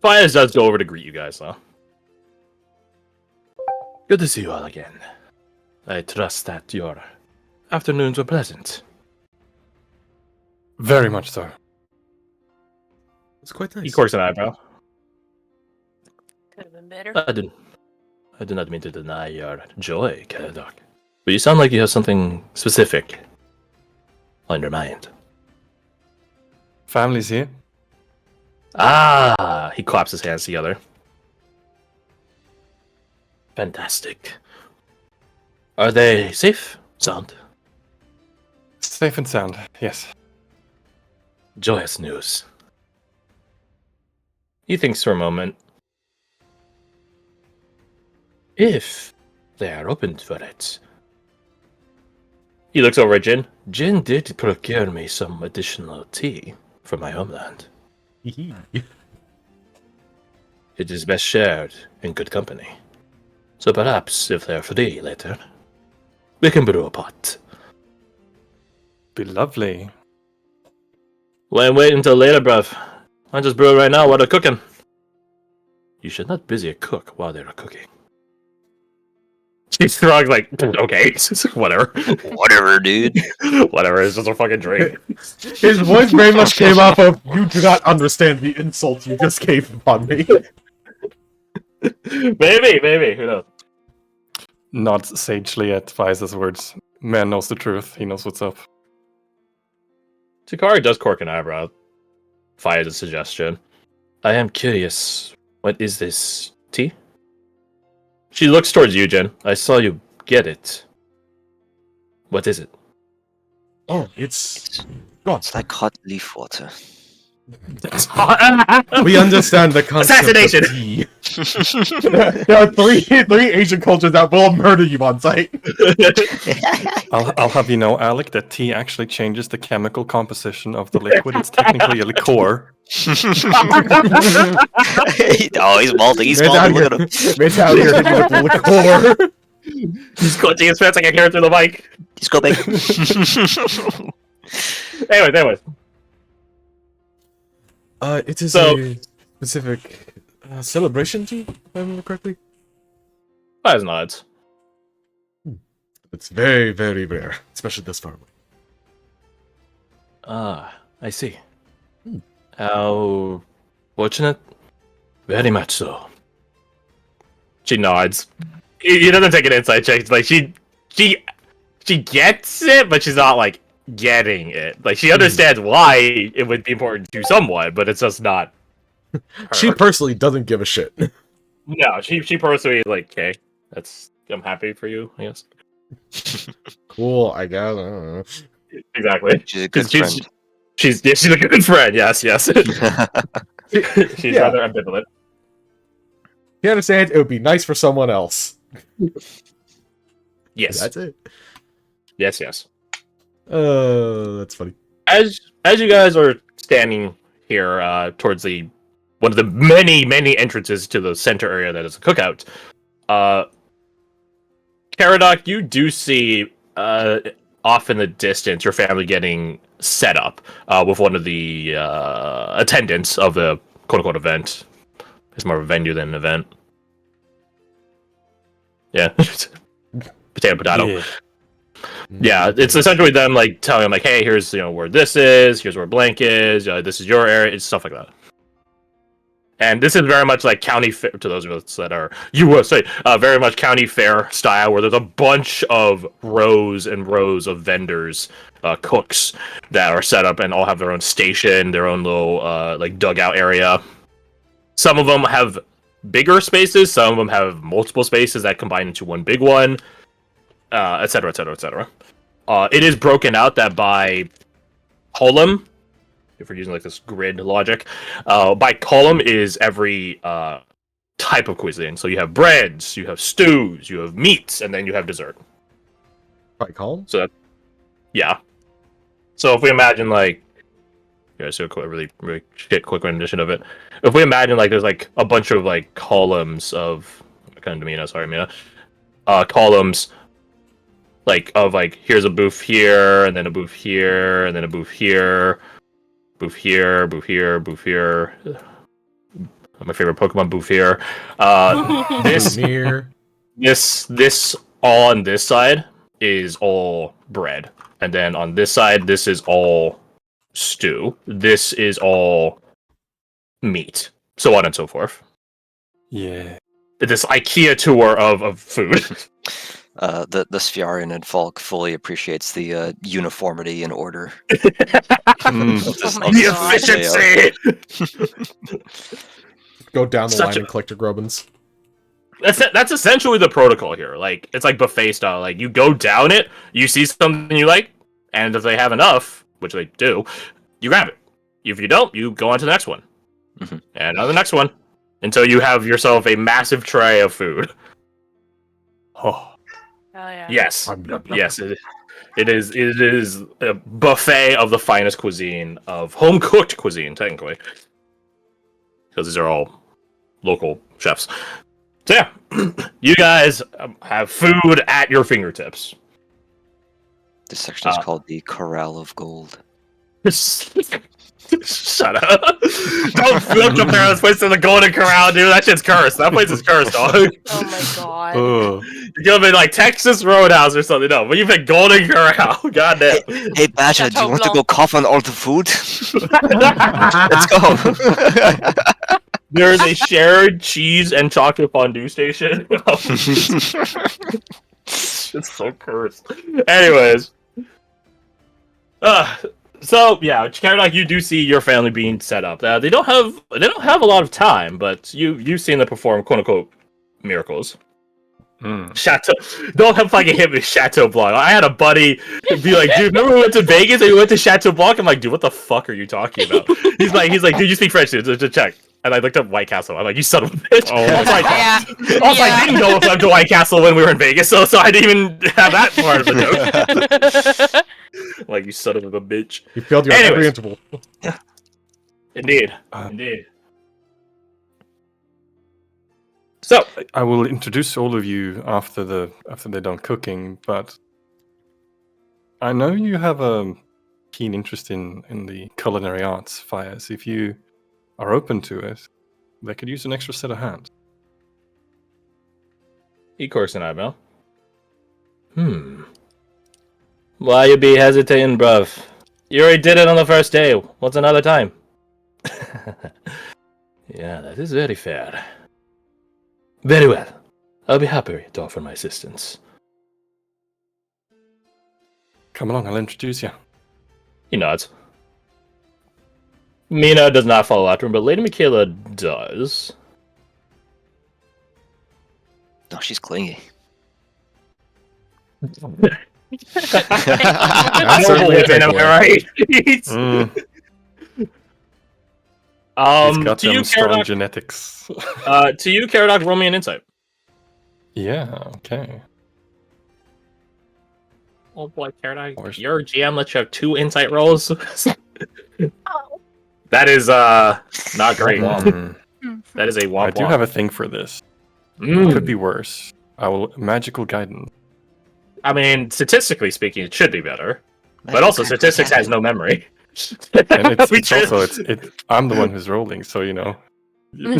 Fires does go over to greet you guys, though. Good to see you all again. I trust that your afternoons were pleasant. Very much so. It's quite nice. He corks an eyebrow. Could have been better. I do not mean to deny your joy, Caradoc. But you sound like you have something specific on your mind. Family's here. Ah! He claps his hands together. Fantastic. Are they safe? Sound? Safe and sound, yes. Joyous news. He thinks for a moment. If they are open for it. He looks over at Jin. Jin did procure me some additional tea from my homeland. It is best shared in good company. So perhaps, if they're free later, we can brew a pot. Be lovely. Well, wait until later, bruv. I just brew it right now while they're cooking. You should not busy a cook while they're cooking. He's throwing like, okay, whatever. Whatever, dude. Whatever, it's just a fucking drink. His voice very much came off of, you do not understand the insult you just gave upon me. Maybe, who knows? Not sagely at Visa's words. Man knows the truth. He knows what's up. Takari does cork an eyebrow. Fires a suggestion. I am curious, what is this tea? She looks towards you, Jin. I saw you get it. What is it? Oh, it's... God. It's like hot leaf water. We understand the concept Assassination! of tea. There are three Asian cultures that will murder you on sight. I'll have you know, Alec, that tea actually changes the chemical composition of the liquid. It's technically a liqueur. Oh, he's malting. He's malting. Look at him. It's out here hitting with liqueur. He's clutching his pants like I can hear it through the mic. He's go back. Anyways. It is So- a specific celebration tea, if I remember correctly. Fires nods. It's very, very rare, especially this far away. Ah, I see. How fortunate? Very much so. She nods. He doesn't take an insight check. Like she gets it, but she's not like getting it. Like she understands why it would be important to someone, but it's just not. Her. She personally doesn't give a shit. No, she personally is like, okay, I'm happy for you, I guess. Cool, I guess. I don't know. Exactly. She's a good friend. She's a good friend. Yes. She's Yeah. rather ambivalent. You understand? It would be nice for someone else. Yes. That's it. Yes. That's funny. As you guys are standing here towards one of the many entrances to the center area that is a cookout, Caradoc, you do see off in the distance your family getting set up with one of the attendants of the quote-unquote event. It's more of a venue than an event. Yeah. Potato. Yeah, it's essentially them like telling them like, hey, here's where this is, here's where blank is, this is your area, it's stuff like that. And this is very much like county fair to those of us that are USA, very much county fair style, where there's a bunch of rows and rows of vendors, cooks that are set up and all have their own station, their own little like dugout area. Some of them have bigger spaces, some of them have multiple spaces that combine into one big one. Etc. It is broken out that by column, if we're using like this grid logic, by column is every type of cuisine. So you have breads, you have stews, you have meats, and then you have dessert. By column? So yeah. So if we imagine like, so a really quick rendition of it. If we imagine like there's like a bunch of like columns of columns. Like of like here's a booth here, and then a booth here, and then a booth here, booth here, booth here, booth here, my favorite Pokemon booth here. This Near. this all on this side is all bread, and then on this side, this is all stew. This is all meat, so on and so forth. Yeah. This IKEA tour of food. The Spharian and Falk fully appreciates the uniformity and order. Mm. The efficiency. Go down the Such line a- and collect your Grobins. That's essentially the protocol here. Like it's like buffet style. Like you go down it, you see something you like, and if they have enough, which they do, you grab it. If you don't, you go on to the next one, and on the next one, until you have yourself a massive tray of food. Oh. Oh yeah. Yes, yes, it is a buffet of the finest cuisine, of home cooked cuisine, technically, because these are all local chefs. So yeah, you guys have food at your fingertips. This section is called the Corral of Gold. Shut up! Don't flip your parents' place in the Golden Corral, dude. That shit's cursed. That place is cursed, dog. Oh my god. Oh. You're gonna be like Texas Roadhouse or something. No, but you've been Golden Corral. Goddamn. Hey, Badger, do you want to Chateau go cough on all the food? Let's go. There's a shared cheese and chocolate fondue station. It's so cursed. Anyways. So yeah, Karadok, you do see your family being set up. They don't have a lot of time, but you've seen them perform quote unquote miracles. Chateau, don't have fucking hit me with Chateau Blanc. I had a buddy be like, dude, remember we went to Vegas and we went to Chateau Blanc? I'm like, dude, what the fuck are you talking about? He's like, dude, you speak French, dude, just check. And I looked up White Castle. I'm like, you son of a bitch. Oh. Also, Yeah. I didn't go up to White Castle when we were in Vegas, so I didn't even have that part of the joke. Like, you son of a bitch. You failed you at every Anyways. interval. Indeed. Indeed. So, I will introduce all of you after they're done cooking, but I know you have a keen interest in the culinary arts, Fires. If you are open to it, they could use an extra set of hands. of course, an eyebrow. Why you be hesitating, bruv? You already did it on the first day. What's another time? Yeah, that is very fair. Very well. I'll be happy to offer my assistance. Come along, I'll introduce you. He nods. Mina does not follow after him, but Lady Michaela does. No, she's clingy. That's certainly a Am I takeaway. right? He's got to them you, strong Karadok, genetics. to you, Karadok, roll me an insight. Yeah, okay. Oh boy, Karadok, Where's- your GM lets you have 2 insight rolls. Oh. That is not great. Mm. That is a womp I do have a thing for this. Mm. Could be worse. I will magical guidance. I mean, statistically speaking, it should be better. But also, statistics has no memory. And it's, We it's treat- also I'm the one who's rolling, so you know. we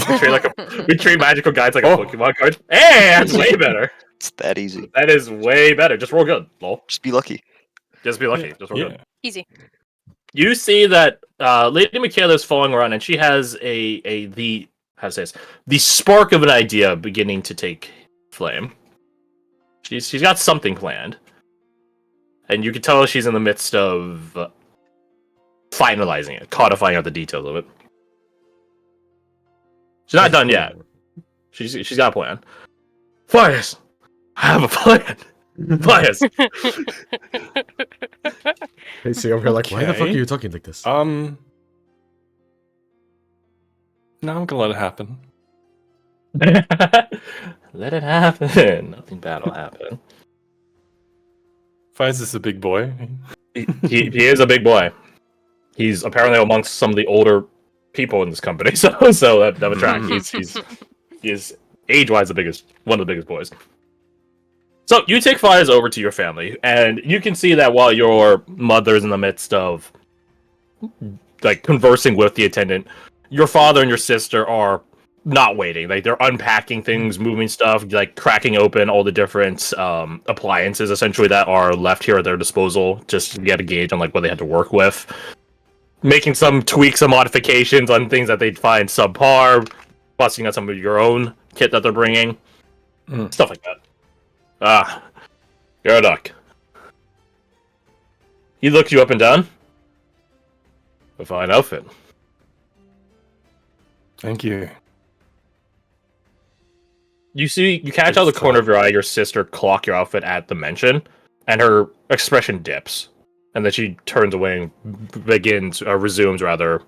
treat magical guides like a Oh. Pokemon card. Hey, that's way better. It's that easy. That is way better. Just roll good, lol. Just be lucky. Just be lucky. Just roll Yeah. good. Easy. You see that Lady Michaela is following around, and she has the spark of an idea beginning to take flame. She's got something planned, and you can tell she's in the midst of finalizing it, codifying out the details of it. She's not done yet. She's got a plan. Fires! I have a plan. Fires! Hey, see over here like, why the fuck are Okay. you talking like this? No, I'm gonna let it happen. Let it happen. Nothing bad will happen. Faiz is a big boy. He is a big boy. He's apparently amongst some of the older people in this company, so that would track. He's age-wise one of the biggest boys. So you take Fires over to your family, and you can see that while your mother's in the midst of like conversing with the attendant, your father and your sister are not waiting. Like they're unpacking things, moving stuff, like cracking open all the different appliances essentially that are left here at their disposal, just to get a gauge on like what they had to work with. Making some tweaks and modifications on things that they'd find subpar, busting out some of your own kit that they're bringing, stuff like that. Ah, you're a duck. He looks you up and down. A fine outfit. Thank you. You catch out of the corner of your eye your sister clock your outfit at the mention, and her expression dips, and then she turns away and resumes rather,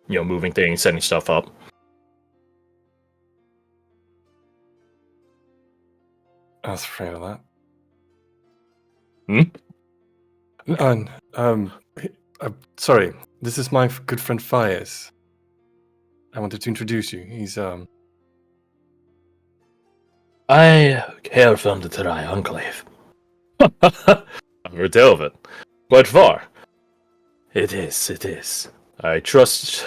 moving things, setting stuff up. I was afraid of Hmm? that. Sorry, this is my good friend Faiz. I wanted to introduce you. He's I hail from the Terai Enclave. I've heard tell of it. Quite far. It is. I trust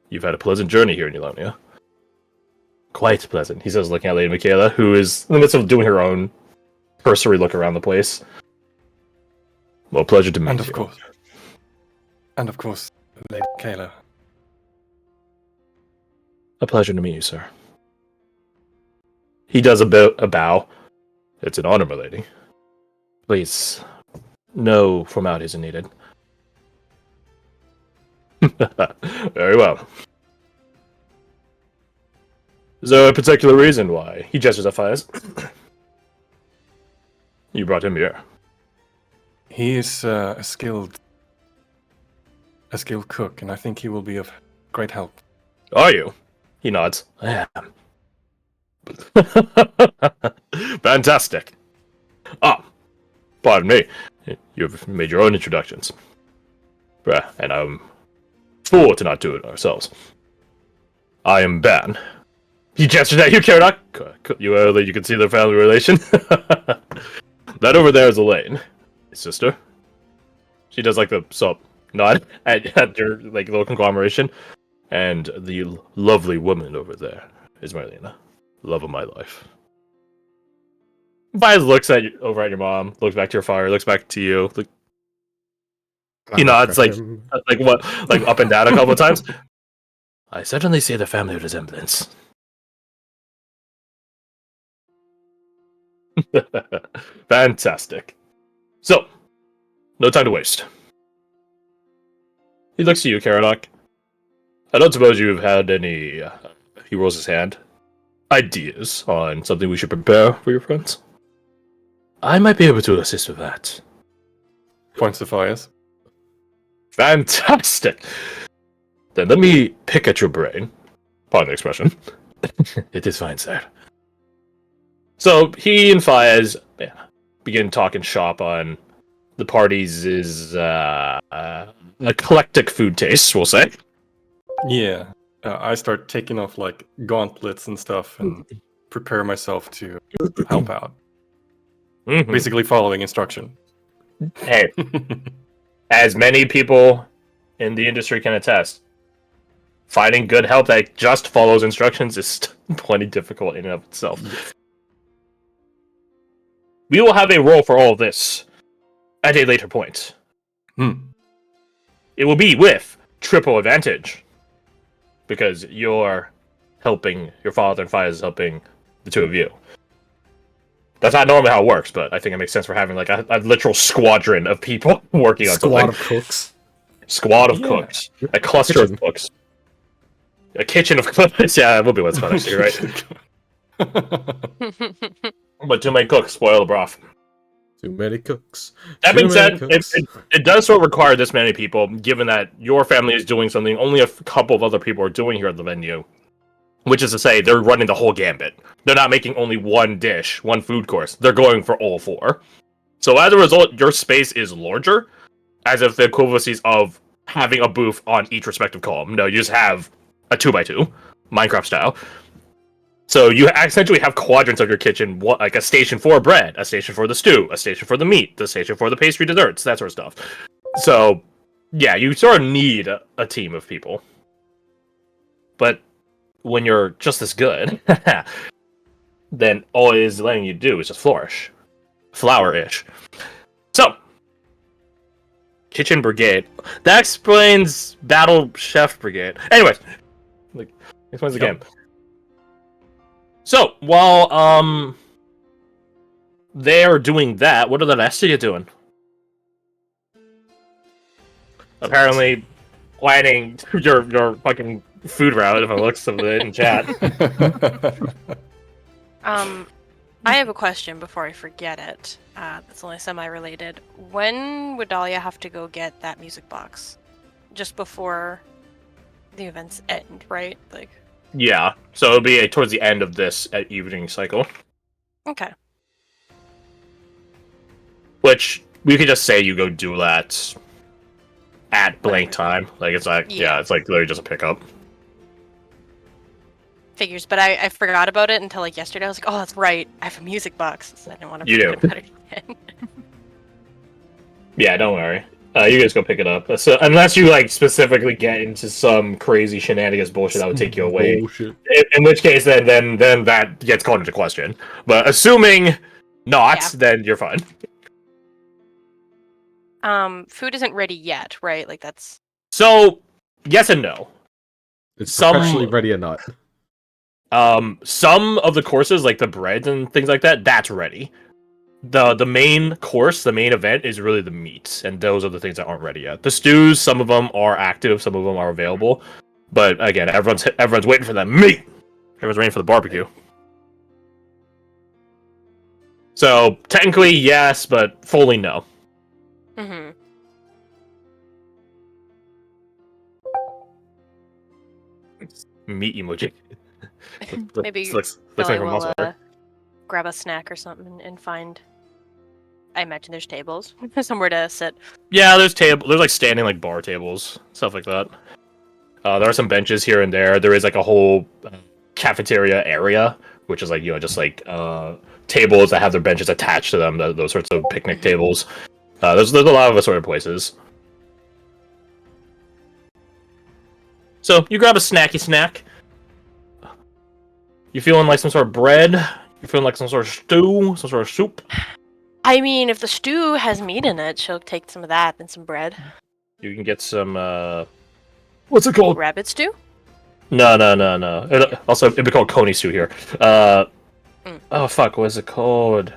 you've had a pleasant journey here in Elonia. Quite pleasant, he says, looking at Lady Michaela, who is in the midst of doing her own cursory look around the place. Well, pleasure to meet you. And of course, Lady Michaela. A pleasure to meet you, sir. He does a bow. It's an honor, my lady. Please, no formalities are needed. Very well. Is there a particular reason why? He gestures at Faiz. You brought him here. He is a skilled cook, and I think he will be of great help. Are you? He nods. I am. Fantastic. Pardon me. You've made your own introductions. And I'm fool to not do it ourselves. I am Ben. He gestures at you, Karadok. You can see their family relation. That over there is Elaine. His sister. She does like the nod at your like little conglomeration. And the lovely woman over there is Marlena. Love of my life. Vise looks over at your mom, looks back to your father, looks back to you. He nods like what, like up and down a couple of times. I certainly see the family resemblance. Fantastic. So, no time to waste. He looks to you, Karadok. I don't suppose you've had any, he rolls his hand, ideas on something we should prepare for your friends? I might be able to assist with that. Points to Faiz. Fantastic! Then let me pick at your brain. Pardon the expression. It is fine, sir. So, he and Faiz begin talking shop on the party's eclectic food tastes, we'll say. Yeah. I start taking off like gauntlets and stuff and prepare myself to help out. Mm-hmm. Basically following instruction. Hey, as many people in the industry can attest, finding good help that just follows instructions is plenty difficult in and of itself. We will have a role for all of this at a later point. It will be with triple advantage. Because you're helping, your father and Faiz is helping the two of you. That's not normally how it works, but I think it makes sense for having like a literal squadron of people working on something. Squad of cooks. Squad of cooks. A cluster of cooks. A kitchen of cooks. Yeah, that will be what's fun, actually, right? But too many cooks spoil the broth. Too many cooks. That being said, it does sort of require this many people, given that your family is doing something only a couple of other people are doing here at the venue. Which is to say, they're running the whole gambit. They're not making only one dish, one food course. They're going for all four. So as a result, your space is larger, as if the equivalencies of having a booth on each respective column. No, you just have a 2x2, Minecraft style. So you essentially have quadrants of your kitchen, like a station for bread, a station for the stew, a station for the meat, the station for the pastry desserts, that sort of stuff. So, yeah, you sort of need a team of people. But when you're just as good, then all it is letting you do is just flourish. So, Kitchen Brigade. That explains Battle Chef Brigade. Anyways, explains the game. So, while they are doing that, what are the rest of you doing? Apparently, planning your fucking food route. If I look some of it in chat. I have a question before I forget it. That's only semi-related. When would Dahlia have to go get that music box? Just before the events end, right? Like. Yeah. So it'll be towards the end of this evening cycle. Okay. Which we could just say you go do that at blank time. Like it's like it's like literally just a pickup. Figures, but I forgot about it until like yesterday. I was like, oh, that's right. I have a music box. So I didn't want to You forget about it again. Yeah, don't worry. You guys go pick it up. So unless you like specifically get into some crazy shenanigans bullshit that would take you away. Bullshit. In which case, then that gets called into question. But assuming not, then you're fine. Food isn't ready yet, right? Like that's. So yes and no. It's actually ready or not. Some of the courses, like the breads and things like that, that's ready. The main course, the main event, is really the meats, and those are the things that aren't ready yet. The stews, some of them are active, some of them are available, but again, everyone's waiting for that meat. Everyone's waiting for the barbecue. So technically yes, but fully no. Mm-hmm. Meat emoji. Maybe looks Billy like a will monster. grab a snack or something and find. I imagine there's tables somewhere to sit. Yeah, there's like standing like bar tables, stuff like that. There are some benches here and there. There is like a whole cafeteria area, which is like just like tables that have their benches attached to them. Those sorts of picnic tables. There's a lot of assorted places. So you grab a snacky snack. You feeling like some sort of bread? You feeling like some sort of stew? Some sort of soup? I mean, if the stew has meat in it, she'll take some of that and some bread. You can get some, what's it called? Rabbit stew? No. Also, it'd be called coney stew here. Oh, fuck, what is it called?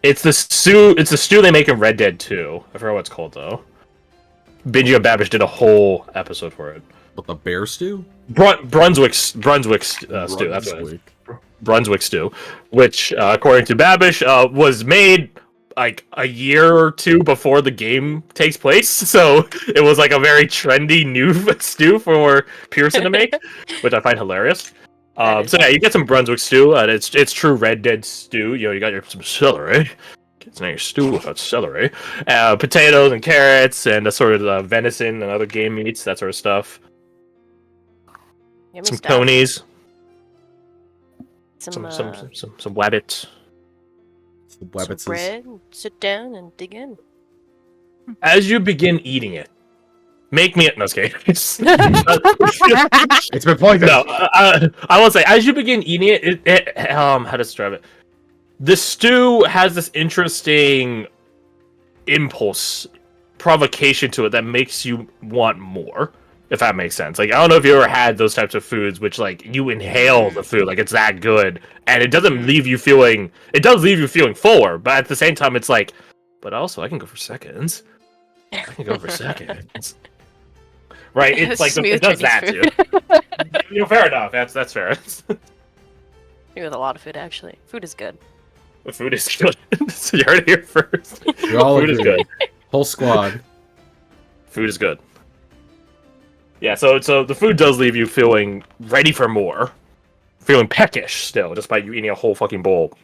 It's the stew they make in Red Dead 2. I forgot what it's called, though. Benji and Babish did a whole episode for it. What, the bear stew? Brunswick stew. That's what it is. Brunswick stew, which, according to Babish, was made like a year or two before the game takes place. So it was like a very trendy new stew for Pearson to make, which I find hilarious. So yeah, you get some Brunswick stew, and it's true Red Dead stew. You got some celery. It's not your stew without celery. Potatoes and carrots and a sort of venison and other game meats, that sort of stuff. Yummy Some stuff. conies. Some wabbits. some bread. Sit down and dig in. As you begin eating it, make me no, okay. It's been pointed. No, I will say, as you begin eating it, how to describe it? The stew has this interesting impulse, provocation to it that makes you want more. If that makes sense. Like, I don't know if you ever had those types of foods, which like you inhale the food, like it's that good, and it doesn't leave you feeling. It does leave you feeling fuller, but at the same time, it's like, but also I can go for seconds. I can go for seconds. Right? It's like it does that food. too. Fair enough. That's fair. Me with a lot of food, actually. Food is good. The food is good. So you heard it here first. We all Food is agree. good. Whole squad. Food is good. Yeah, so the food does leave you feeling ready for more. Feeling peckish still, despite you eating a whole fucking bowl.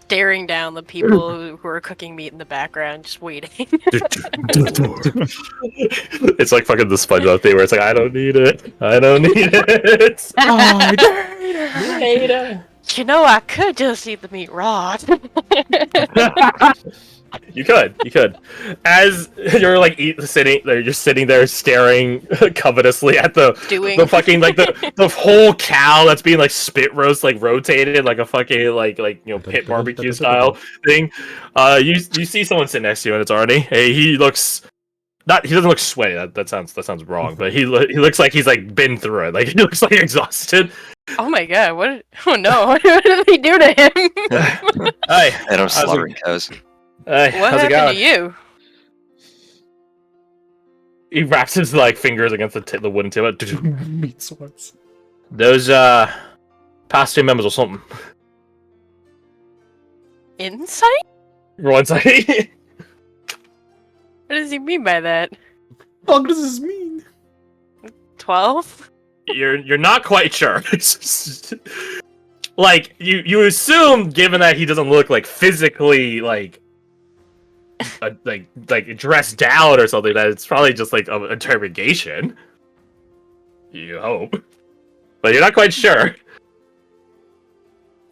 Staring down the people who are cooking meat in the background, just waiting. It's like fucking the SpongeBob thing where it's like, I don't need it. I don't need it. You know, I could just eat the meat raw. You could. As you're like you're sitting there staring covetously at the fucking like the whole cow that's being like spit roast, like rotated like a fucking like pit barbecue style thing. You see someone sit next to you and it's Arnie. Hey, he looks not. He doesn't look sweaty. That sounds wrong. But he looks like he's like been through it. Like he looks like exhausted. Oh my god! What? Oh no! What did they do to him? Hi. And I'm slaughtering cows. Hey, What how's it happened going? to you? He wraps his like fingers against the wooden table. Meat sweats. Those past team members or something. Insight? Everyone's like, What does he mean by that? What does this mean? 12? you're not quite sure. Like you assume, given that he doesn't look like physically like dressed down or something, that it's probably just like an interrogation. You hope, but you're not quite sure.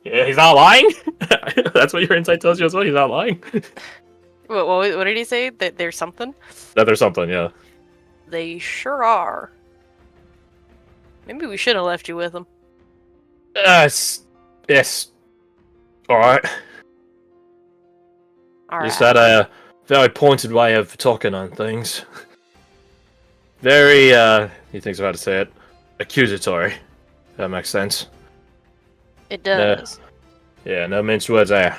Yeah, he's not lying. That's what your insight tells you as well. He's not lying. What did he say? That there's something? That there's something, yeah. They sure are. Maybe we should have left you with them. Yes. Alright. Alright. Just had a very pointed way of talking on things. Very, he thinks of how to say it, accusatory. If that makes sense. It does. Yeah, no minced words there.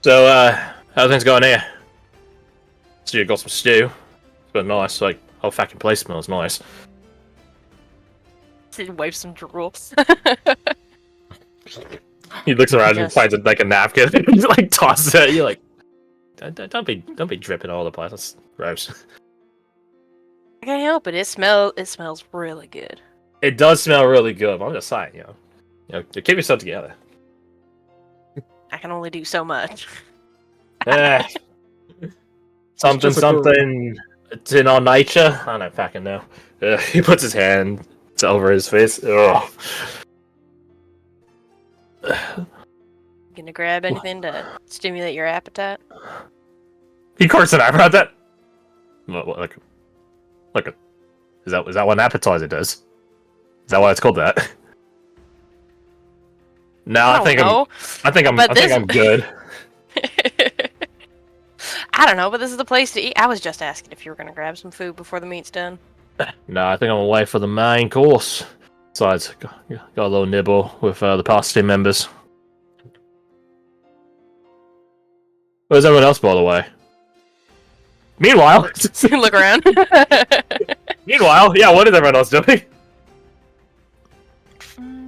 So, how things going here? So you got some stew. It's been nice, like, whole fucking place smells nice. Wipe some drool. He looks around and Yes. finds like a napkin and he like tosses it at you like, don't be dripping all the place. That's gross. I can't help it. It smells really good. It does smell really good. But I'm just saying, you know, keep yourself together. I can only do so much. Eh. Something, just a something. It's in our nature. I don't fucking know. He puts his hand over his face. Ugh. Gonna grab anything to stimulate your appetite? He quirks an eyebrow at that. Look. Is that what an appetizer does? Is that why it's called that? No, I think I'm good. I don't know, but this is the place to eat. I was just asking if you were gonna grab some food before the meat's done. No, I think I'm away for the main course. Besides, got a little nibble with the past team members. Where's everyone else, by the way? Meanwhile, Look around. yeah, what is everyone else doing?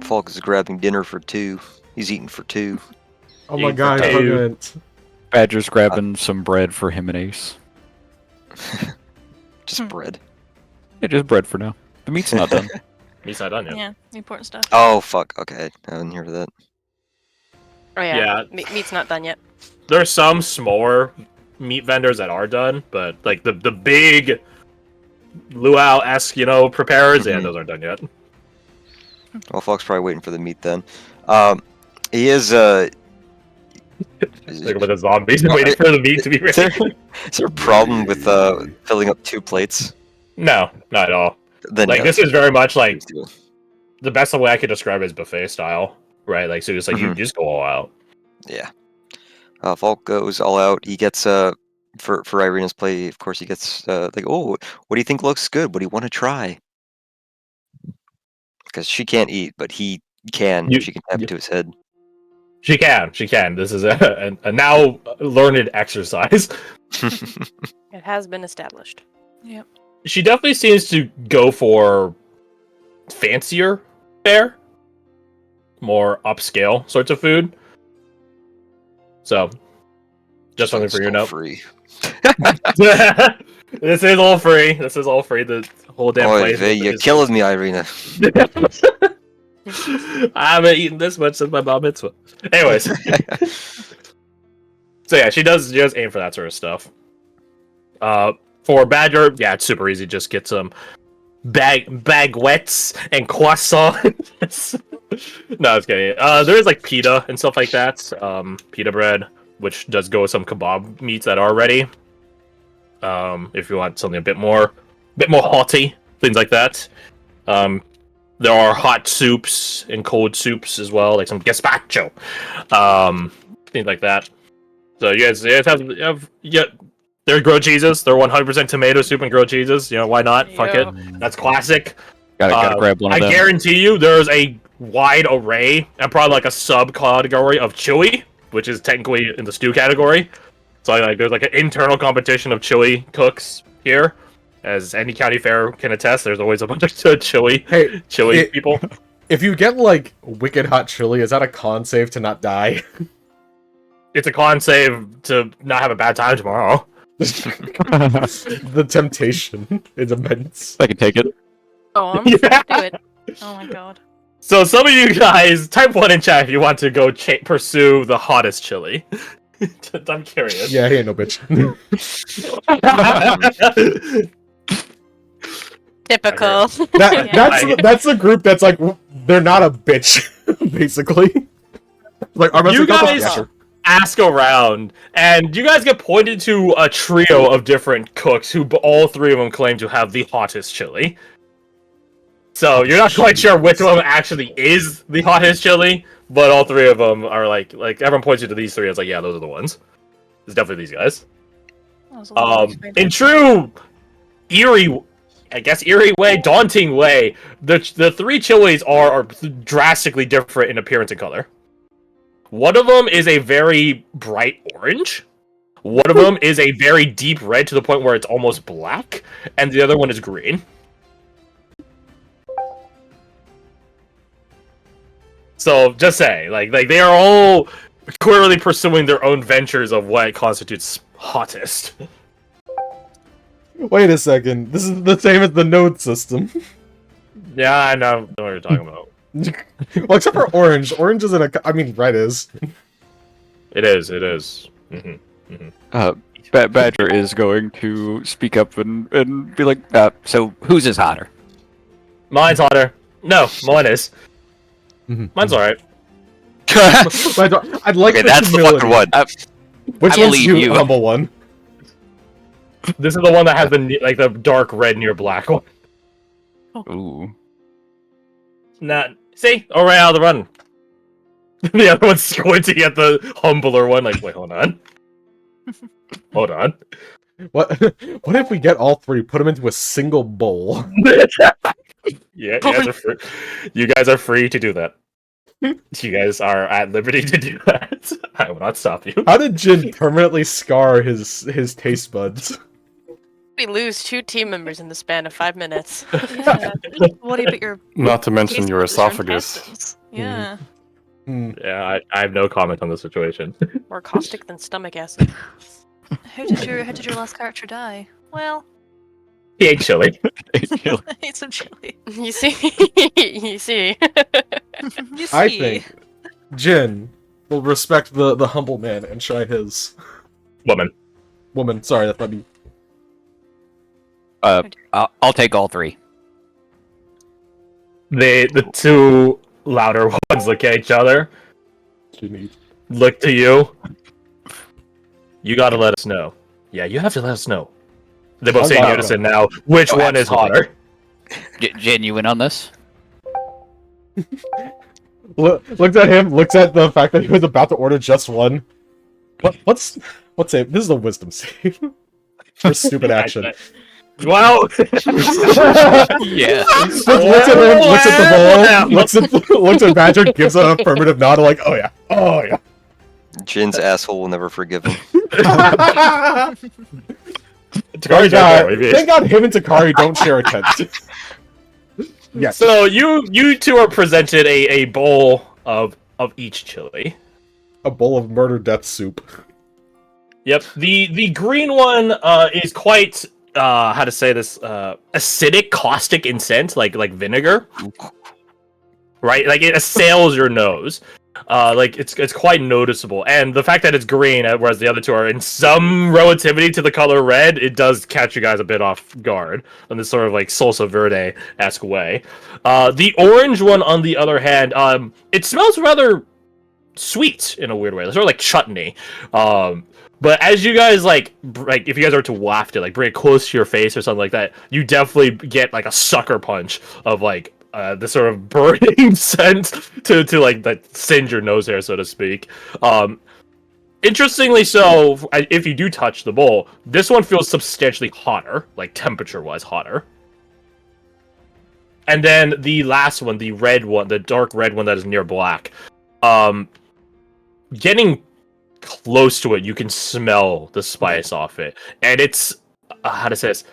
Falk is grabbing dinner for two. He's eating for two. Oh my Eat god, the I two. forgot. Badger's grabbing some bread for him and Ace. Just bread. Yeah, just bread for now. The meat's not done. Meat's not done yet. Yeah, important stuff. Oh fuck. Okay, I didn't hear that. Oh yeah, Yeah. Meat's not done yet. There are some smaller meat vendors that are done, but like the big luau-esque, preparers, yeah, Mhm. those aren't done yet. Well, Falk's probably waiting for the meat then. He is Like with the zombies waiting for the meat to be Is there, ready. is there a problem with filling up 2 plates? No, not at all. Then Like yeah, this is very much like do it. the best way I could describe it is buffet style, right? Like so, just like you Mhm. just go all out. Yeah. Falk goes all out. He gets for Irina's play. Of course, he gets like, oh, what do you think looks good? What do you want to try? Because she can't eat, but he can. You- She can tap you- into his head. She can. This is a now learned exercise. It has been established. She definitely seems to go for fancier fare, more upscale sorts of food. So, just something for your Still note. free. This is all free. The whole damn Oy place. vey, you're killing me, Irina. I haven't eaten this much since my bar mitzvah. Anyways, so yeah, she does aim for that sort of stuff. For Badger, yeah, it's super easy. Just get some baguettes and croissants. No, I was kidding. There is like pita and stuff like that. Pita bread, which does go with some kebab meats that are ready. If you want something a bit more hotty, things like that. There are hot soups and cold soups as well, like some gazpacho, things like that. So you guys have they're grilled cheeses. They're 100% tomato soup and grilled cheeses. You know, why not? Fuck it. That's classic. Gotta grab one of them. I guarantee you there's a wide array and probably like a subcategory of chili, which is technically in the stew category. So like there's like an internal competition of chili cooks here. As any county fair can attest, there's always a bunch of chili people. If you get like wicked hot chili, is that a con save to not die? It's a con save to not have a bad time tomorrow. The temptation is immense. I can take it. Oh, I'm Yeah. do it. Oh my god. So some of you guys, type 1 in chat if you want to go pursue the hottest chili. I'm curious. Yeah, he ain't no bitch. Typical. That's the group that's like they're not a bitch, basically. Like You guys ask around, and you guys get pointed to a trio of different cooks who all three of them claim to have the hottest chili. So you're not quite sure which one actually is the hottest chili, but all three of them are like everyone points you to these three. It's like, yeah, those are the ones. It's definitely these guys. In true eerie way, daunting way, the three chilies are drastically different in appearance and color. One of them is a very bright orange. One of them is a very deep red to the point where it's almost black, and the other one is green. So just say, like they are all clearly pursuing their own ventures of what constitutes hottest. Wait a second. This is the same as the node system. Yeah, I know what you're talking about. Well, except for orange. Orange isn't a. I mean, red is. It is. Badger is going to speak up and be like, so whose is hotter? Mine's hotter. No, mine is. Mine's alright. I'd like Okay, the that's the humility. fucking one. Which I one's believe you, you. humble one? This is the one that has the dark red near black one. Ooh. Not see, alright, out of the run. The other one's going to get the humbler one. Like, wait, hold on. Hold on. What if we get all three, put them into a single bowl? Yeah, you guys are free to do that. You guys are at liberty to do that. I will not stop you. How did Jin permanently scar his taste buds? We lose 2 team members in the span of 5 minutes. Yeah. What about your Not to mention taste your buds, your esophagus. intestines? Yeah. Yeah, I have no comment on the situation. More caustic than stomach acid. How did your last character die? Well, He ate chili. I ate some chili. You see? You see? You see. I think Jin will respect the humble man and try his woman. Sorry, that might be. I'll take all three. The two louder ones look at each other, look to you. You gotta let us know. Yeah, you have to let us know. They both say in unison now. Which one is hotter? Jin, you in on this? Looks at him. Looks at the fact that he was about to order just one. What's save? This is a wisdom save for stupid action. Wow. Yeah. Just looks at him. Looks at the bowl. Looks at Badger. Gives an affirmative nod. Like, oh yeah. Jin's asshole will never forgive him. Thank God him and Takari don't share a tent. Yes. So you two are presented a bowl of each chili. A bowl of murder death soup. Yep. The green one is quite how to say this acidic, caustic in scent, like vinegar. Right? Like it assails your nose. Like it's quite noticeable, and the fact that it's green, whereas the other two are in some relativity to the color red, it does catch you guys a bit off guard in this sort of like salsa verde-esque way. The orange one, on the other hand, it smells rather sweet in a weird way, sort of like chutney. But as you guys like if you guys are to waft it, like bring it close to your face or something like that, you definitely get like a sucker punch of like the sort of burning scent to like that singe your nose hair, so to speak. Interestingly, so if you do touch the bowl, this one feels substantially hotter, like temperature-wise hotter. And then the last one, the red one, the dark red one that is near black, getting close to it, you can smell the spice off it, and it's how to say this.